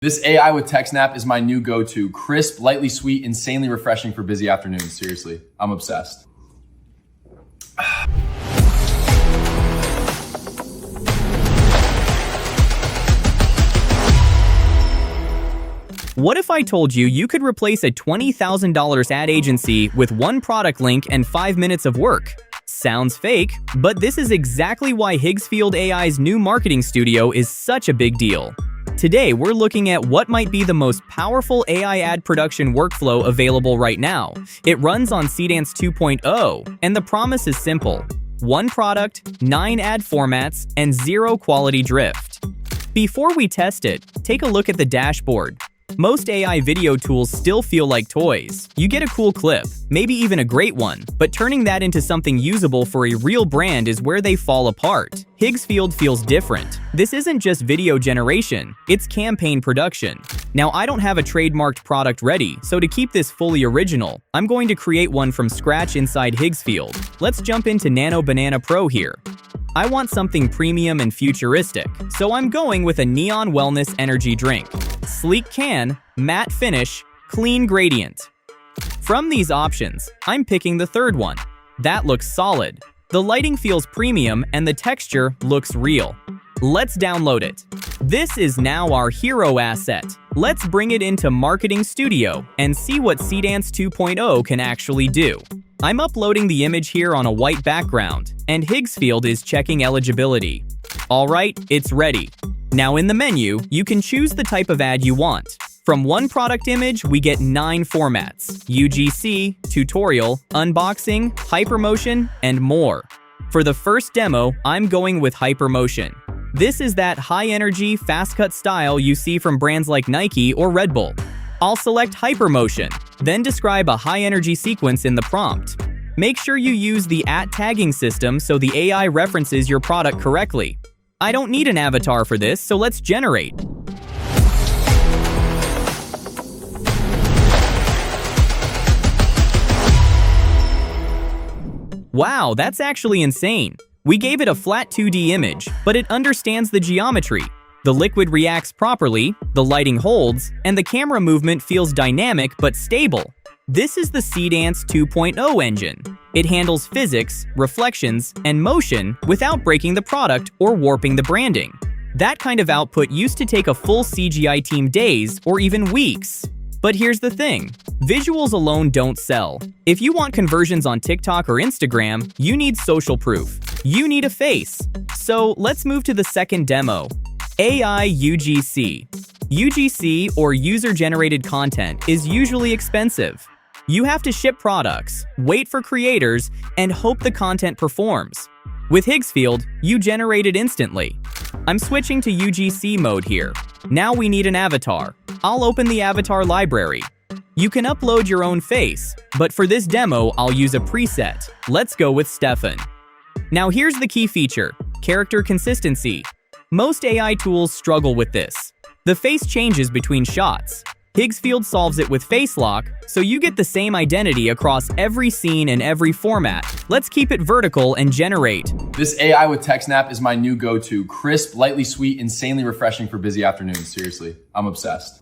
This AI with TechSnap is my new go-to. Crisp, lightly sweet, insanely refreshing for busy afternoons. Seriously, I'm obsessed. What if I told you you could replace a $20,000 ad agency with one product link and 5 minutes of work? Sounds fake, but this is exactly why Higgsfield AI's new marketing studio is such a big deal. Today, we're looking at what might be the most powerful AI ad production workflow available right now. It runs on Seedance 2.0, and the promise is simple: one product, 9 ad formats, and 0 quality drift. Before we test it, take a look at the dashboard. Most AI video tools still feel like toys. You get a cool clip, maybe even a great one, but turning that into something usable for a real brand is where they fall apart. Higgsfield feels different. This isn't just video generation, it's campaign production. Now, I don't have a trademarked product ready, so to keep this fully original, I'm going to create one from scratch inside Higgsfield. Let's jump into Nano Banana Pro here. I want something premium and futuristic, so I'm going with a neon wellness energy drink. Sleek can, matte finish, clean gradient. From these options, I'm picking the third one. That looks solid. The lighting feels premium and the texture looks real. Let's download it. This is now our hero asset. Let's bring it into Marketing Studio and see what Seedance 2.0 can actually do. I'm uploading the image here on a white background, and Higgsfield is checking eligibility. Alright, it's ready. Now in the menu, you can choose the type of ad you want. From one product image, we get 9 formats: UGC, tutorial, unboxing, hypermotion, and more. For the first demo, I'm going with hypermotion. This is that high-energy, fast-cut style you see from brands like Nike or Red Bull. I'll select hypermotion, then describe a high-energy sequence in the prompt. Make sure you use the @tagging system so the AI references your product correctly. I don't need an avatar for this, so let's generate. Wow, that's actually insane. We gave it a flat 2D image, but it understands the geometry. The liquid reacts properly, the lighting holds, and the camera movement feels dynamic but stable. This is the Seedance 2.0 engine. It handles physics, reflections, and motion without breaking the product or warping the branding. That kind of output used to take a full CGI team days or even weeks. But here's the thing, visuals alone don't sell. If you want conversions on TikTok or Instagram, you need social proof. You need a face. So let's move to the second demo. AI UGC. UGC, or user-generated content, is usually expensive. You have to ship products, wait for creators, and hope the content performs. With Higgsfield, you generate it instantly. I'm switching to UGC mode here. Now we need an avatar. I'll open the avatar library. You can upload your own face, but for this demo, I'll use a preset. Let's go with Stefan. Now here's the key feature: character consistency. Most AI tools struggle with this. The face changes between shots. Higgsfield solves it with face lock, so you get the same identity across every scene and every format. Let's keep it vertical and generate. This AI with TechSnap is my new go-to. Crisp, lightly sweet, insanely refreshing for busy afternoons. Seriously, I'm obsessed.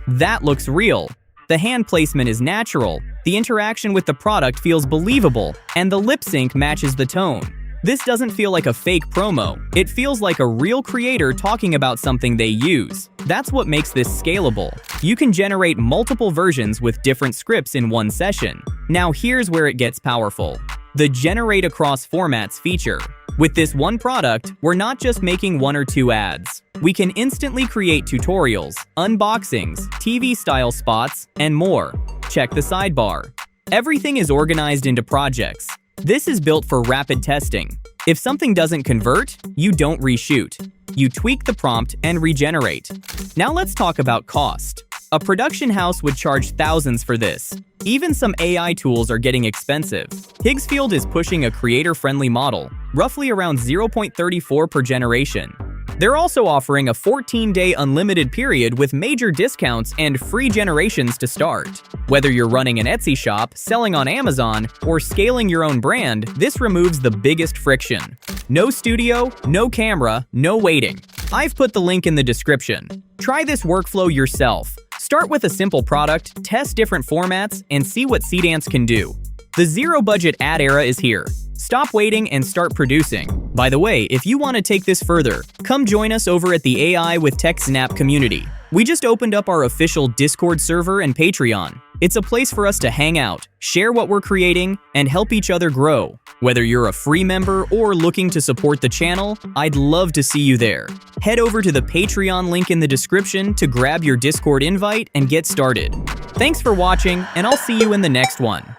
That looks real. The hand placement is natural, the interaction with the product feels believable, and the lip sync matches the tone. This doesn't feel like a fake promo. It feels like a real creator talking about something they use. That's what makes this scalable. You can generate multiple versions with different scripts in one session. Now here's where it gets powerful: the Generate Across Formats feature. With this one product, we're not just making 1 or 2 ads. We can instantly create tutorials, unboxings, TV-style spots, and more. Check the sidebar. Everything is organized into projects. This is built for rapid testing. If something doesn't convert, you don't reshoot. You tweak the prompt and regenerate. Now let's talk about cost. A production house would charge thousands for this. Even some AI tools are getting expensive. Higgsfield is pushing a creator-friendly model, roughly around 0.34 per generation. They're also offering a 14-day unlimited period with major discounts and free generations to start. Whether you're running an Etsy shop, selling on Amazon, or scaling your own brand, this removes the biggest friction. No studio, no camera, no waiting. I've put the link in the description. Try this workflow yourself. Start with a simple product, test different formats, and see what Seedance can do. The zero-budget ad era is here. Stop waiting and start producing. By the way, if you want to take this further, come join us over at the AI with Tech Snap community. We just opened up our official Discord server and Patreon. It's a place for us to hang out, share what we're creating, and help each other grow. Whether you're a free member or looking to support the channel, I'd love to see you there. Head over to the Patreon link in the description to grab your Discord invite and get started. Thanks for watching, and I'll see you in the next one.